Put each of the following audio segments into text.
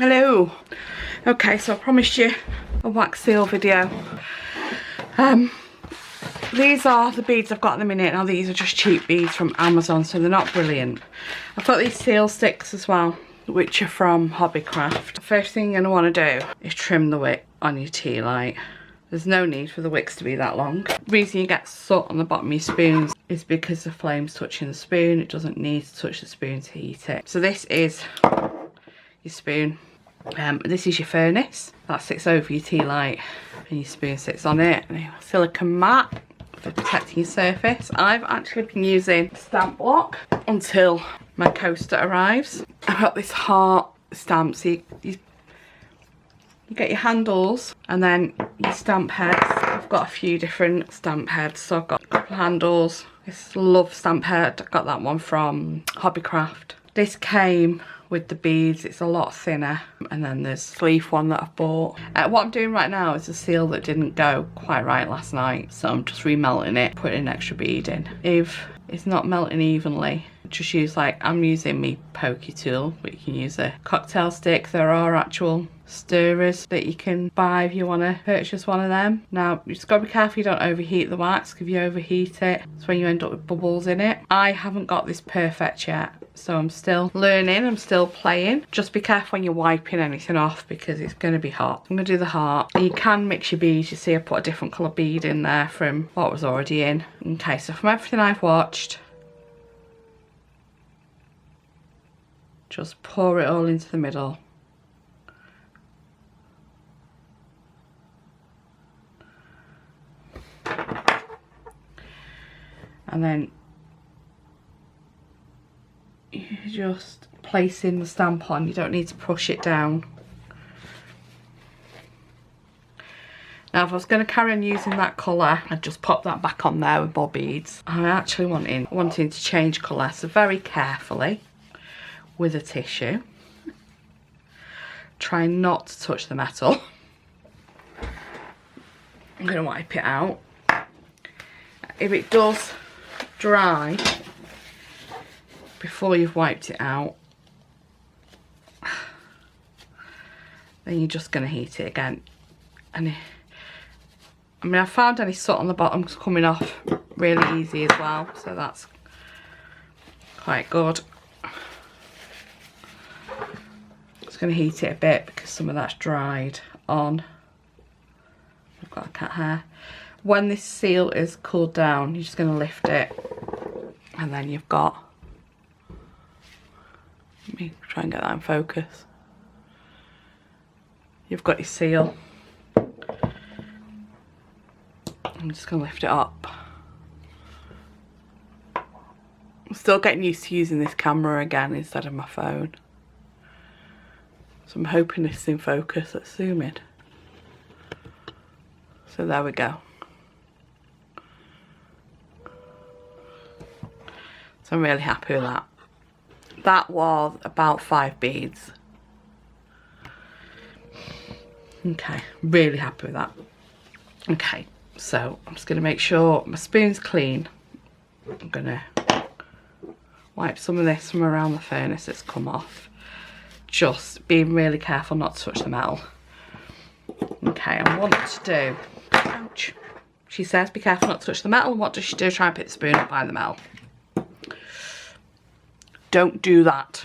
Hello. Okay, so I promised you a wax seal video. These are the beads I've got at the minute. Now these are just cheap beads from Amazon, so they're not brilliant. I've got these seal sticks as well, which are from Hobbycraft. The first thing you're going to want to do is trim the wick on your tea light. There's no need for the wicks to be that long. The reason you get soot on the bottom of your spoons is because the flame's touching the spoon. It doesn't need to touch the spoon to heat it. So this is your spoon. This is your furnace. That sits over your tea light and your spoon sits on it. And a silicone mat for protecting your surface. I've actually been using stamp block until my coaster arrives. I've got this heart stamp, so you get your handles and then your stamp heads. I've got a few different stamp heads, so I've got a couple of handles. This Love stamp head, I got that one from Hobbycraft. This came with the beads, it's a lot thinner, and then there's the leaf one that I've bought. What I'm doing right now is a seal that didn't go quite right last night, so I'm just remelting it, putting an extra bead in. If it's not melting evenly, just use I'm using my pokey tool, but you can use a cocktail stick. There are actual stirrers that you can buy if you want to purchase one of them. Now you just got to be careful you don't overheat the wax, because if you overheat it, it's when you end up with bubbles in it. I haven't got this perfect yet, so I'm still learning, I'm still playing. Just be careful when you're wiping anything off, because it's going to be hot. I'm going to do the heart. You can mix your beads. You see I put a different colour bead in there from what was already in. Okay, so from everything I've watched, just pour it all into the middle. And then you just place in the stamp on. You don't need to push it down. Now if I was going to carry on using that colour, I'd just pop that back on there with more beads. I'm actually wanting to change colour, so very carefully with a tissue. Try not to touch the metal. I'm going to wipe it out. If it does dry before you've wiped it out, then you're just going to heat it again. And I mean, I found any soot on the bottom coming off really easy as well, so that's quite good. Just going to heat it a bit because some of that's dried on. I've got a cat hair. When this seal is cooled down, you're just going to lift it, and then you've got, let me try and get that in focus. You've got your seal. I'm just going to lift it up. I'm still getting used to using this camera again instead of my phone. So I'm hoping this is in focus. Let's zoom in. So there we go. So I'm really happy with that. That was about 5 beads. Okay, really happy with that. Okay, so I'm just going to make sure my spoon's clean. I'm going to wipe some of this from around the furnace that's come off. Just being really careful not to touch the metal. Okay, and what to do, ouch, she says be careful not to touch the metal, and what does she do? Try and pick the spoon up by the metal. Don't do that.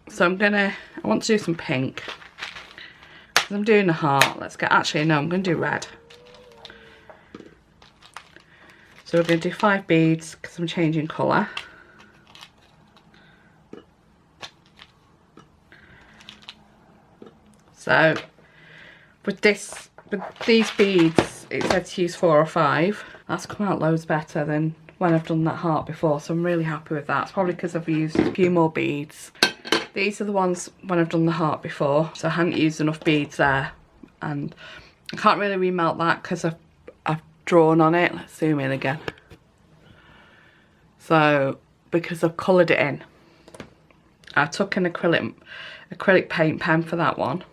So I want to do some pink. Because I'm doing the heart. Actually no, I'm going to do red. So we're going to do 5 beads because I'm changing colour. So with these beads, it said to use 4 or 5. That's come out loads better than when I've done that heart before, so I'm really happy with that. It's probably because I've used a few more beads. These are the ones when I've done the heart before, so I hadn't used enough beads there, and I can't really remelt that because I've drawn on it. Let's zoom in again. So because I've coloured it in, I took an acrylic paint pen for that one.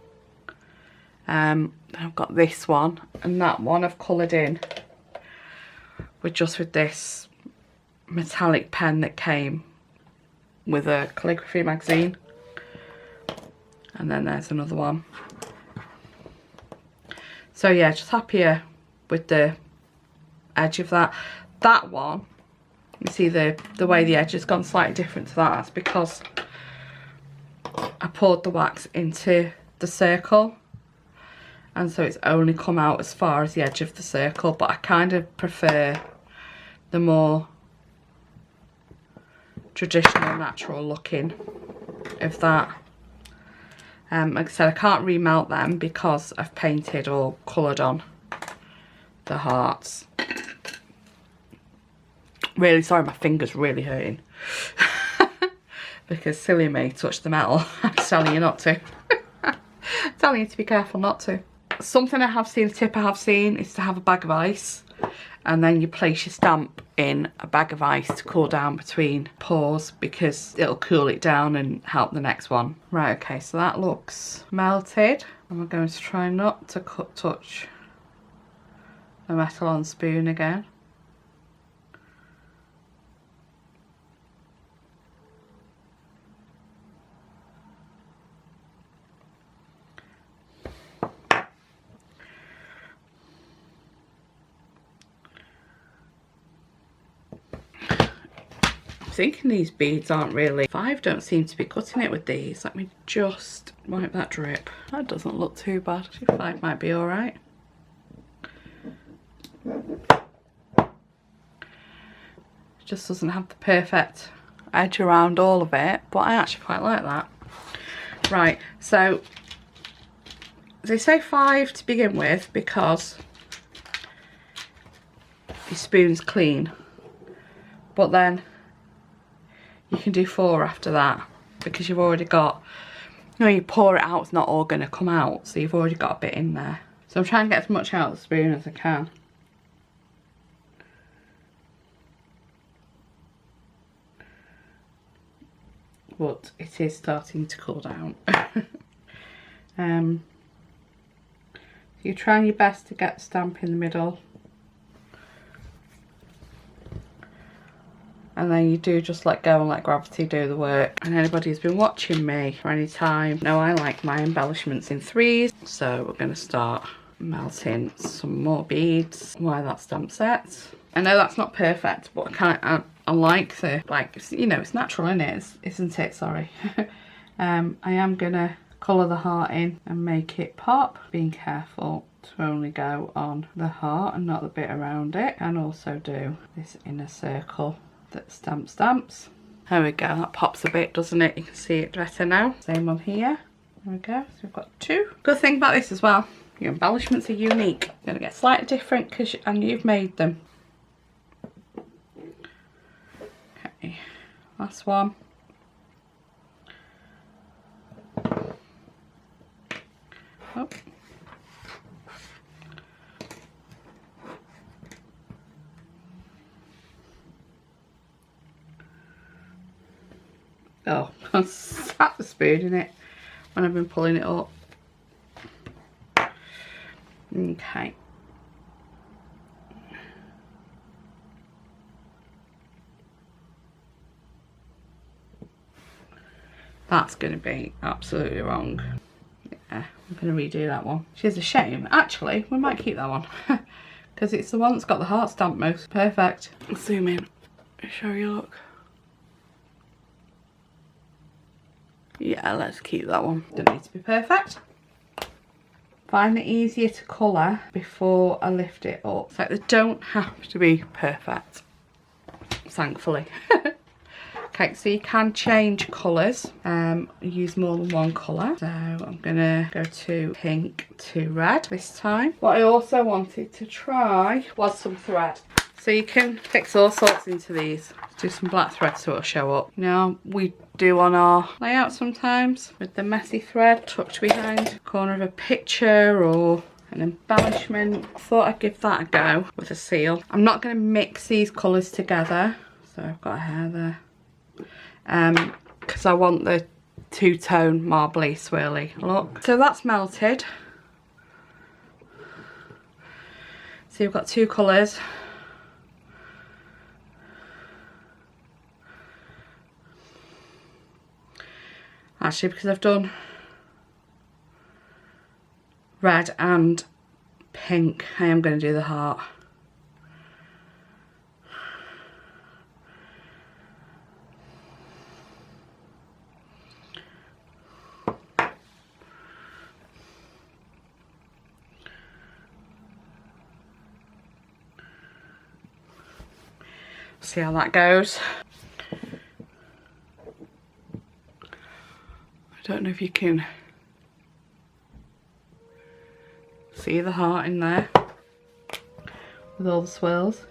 I've got this one, and that one I've coloured in with this metallic pen that came with a calligraphy magazine. And then there's another one. So yeah, just happier with the edge of that. That one, you see the way the edge has gone slightly different to that. That's because I poured the wax into the circle, and so it's only come out as far as the edge of the circle, but I kind of prefer the more traditional, natural looking of that. Like I said, I can't remelt them because I've painted or coloured on the hearts. Really sorry, my finger's really hurting. Because silly me, touch the metal. I'm telling you not to. I'm telling you to be careful not to. Something I have seen, a tip I have seen, is to have a bag of ice. And then you place your stamp in a bag of ice to cool down between pours, because it'll cool it down and help the next one. Right, okay, so that looks melted. And we're going to try not to touch the metal on spoon again. I'm thinking these beads aren't really, 5 don't seem to be cutting it with these. Let me just wipe that drip. That doesn't look too bad. 5 might be alright. Just doesn't have the perfect edge around all of it, but I actually quite like that. Right, so they say 5 to begin with because your spoon's clean, but then you can do 4 after that, because you've already got, you know, you pour it out, it's not all going to come out, so you've already got a bit in there. So I'm trying to get as much out of the spoon as I can. But it is starting to cool down. You're trying your best to get the stamp in the middle. And then you do just let go and let gravity do the work. And anybody who's been watching me for any time know I like my embellishments in 3s. So we're going to start melting some more beads while that stamp sets. I know that's not perfect, but I like the, like, you know, it's natural, isn't it? Sorry. I am going to colour the heart in and make it pop. Being careful to only go on the heart and not the bit around it. And also do this inner circle that stamps. There we go, that pops a bit, doesn't it? You can see it better now. Same on here. There we go, so we've got 2. Good thing about this as well, your embellishments are unique. You're going to get slightly different because you've made them. Okay, last one. Oh. Oh, I sat the spoon in it when I've been pulling it up. Okay. That's going to be absolutely wrong. Yeah, I'm going to redo that one. Which is a shame. Actually, we might keep that one. Because it's the one that's got the heart stamp most. Perfect. Zoom in. Show you look. Yeah, let's keep that one. Don't need to be perfect. Find it easier to colour before I lift it up. So they don't have to be perfect, thankfully. Okay, so you can change colours, use more than one colour. So I'm gonna go to pink to red this time. What I also wanted to try was some thread. So you can fix all sorts into these. Do some black thread so it'll show up. Now we do on our layout sometimes with the messy thread tucked behind the corner of a picture or an embellishment. I thought I'd give that a go with a seal. I'm not going to mix these colours together. So I've got a hair there. Because I want the two-tone marbly swirly look. So that's melted. So you've got 2 colours. Actually, because I've done red and pink, I am going to do the heart. See how that goes. I don't know if you can see the heart in there with all the swirls.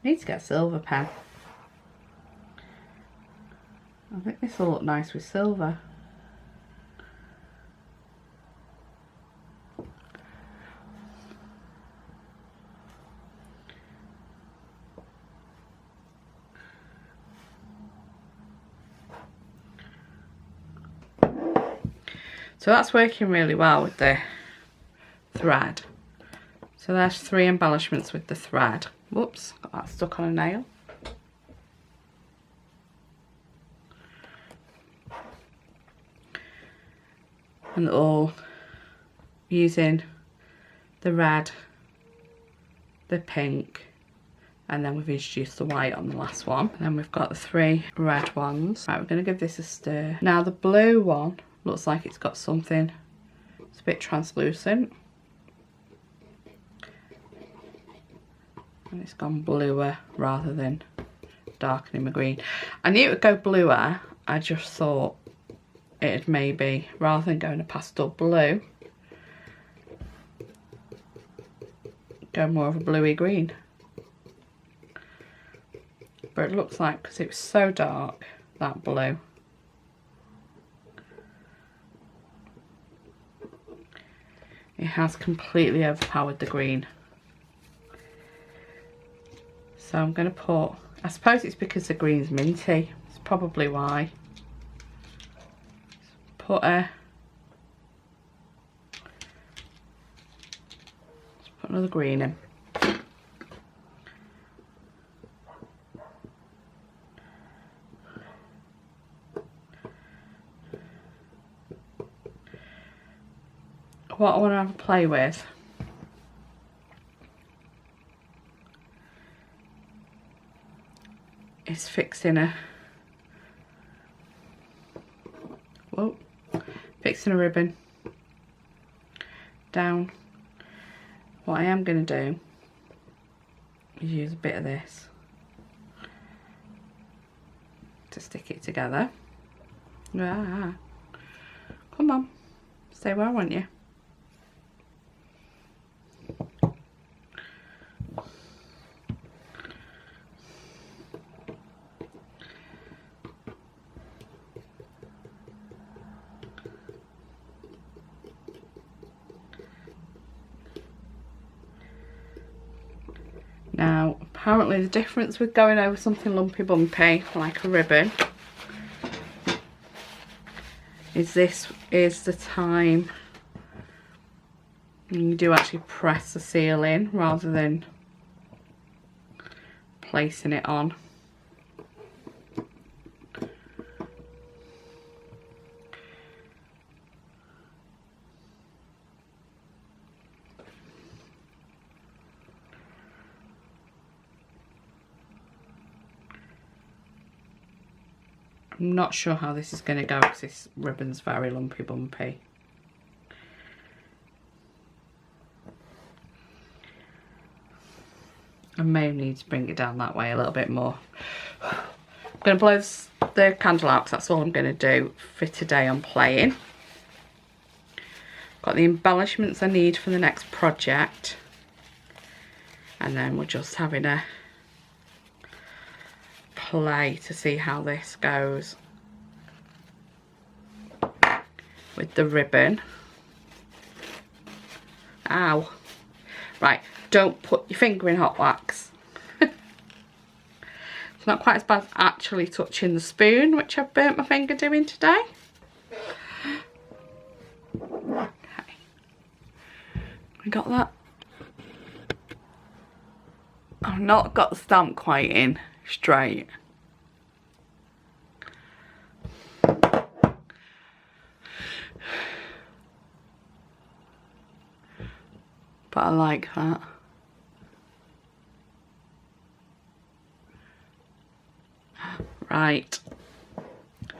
Need to get a silver pen. I think this will look nice with silver. So that's working really well with the thread. So there's 3 embellishments with the thread. Whoops, got that stuck on a nail. And all using the red, the pink, and then we've introduced the white on the last one. And then we've got the 3 red ones. Right, we're going to give this a stir. Now the blue one looks like it's got something, it's a bit translucent. And it's gone bluer rather than darkening my green. I knew it would go bluer, I just thought it'd maybe, rather than going a pastel blue, go more of a bluey green. But it looks like, because it was so dark, that blue, it has completely overpowered the green. So I'm going to put, I suppose it's because the green's minty, it's probably why. Put a, let's put another green in. What I want to have a play with is fixing a, whoa, fixing a ribbon down. What I am going to do is use a bit of this to stick it together. Ah, come on, stay where I want you. Now, apparently the difference with going over something lumpy bumpy, like a ribbon, is this is the time you do actually press the seal in rather than placing it on. I'm not sure how this is going to go because this ribbon's very lumpy bumpy. I may need to bring it down that way a little bit more. I'm going to blow the candle out because that's all I'm going to do for today on playing. Got the embellishments I need for the next project. And then we're just having a play to see how this goes with the ribbon. Ow. Right, don't put your finger in hot wax. It's not quite as bad as actually touching the spoon, which I've burnt my finger doing today. Okay. We got that. I've not got the stamp quite in straight. But I like that. Right.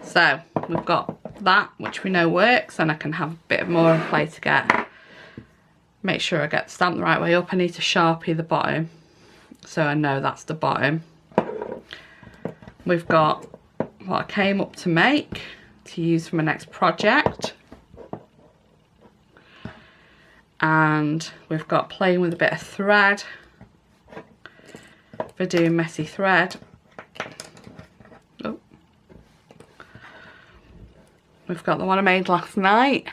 So we've got that, which we know works, and I can have a bit more in play to get. Make sure I get the stamp the right way up. I need to Sharpie the bottom, so I know that's the bottom. We've got what I came up to make to use for my next project. And we've got playing with a bit of thread for doing messy thread. Oh. We've got the one I made last night.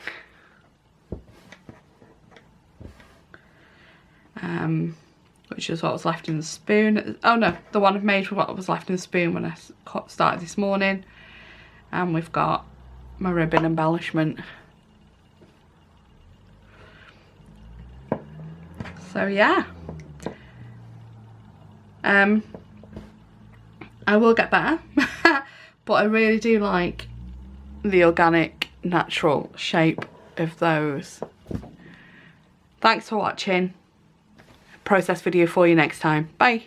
Which is what was left in the spoon. Oh no, the one I've made for what was left in the spoon when I started this morning. And we've got my ribbon embellishment. So yeah. I will get better. But I really do like the organic, natural shape of those. Thanks for watching. Process video for you next time. Bye.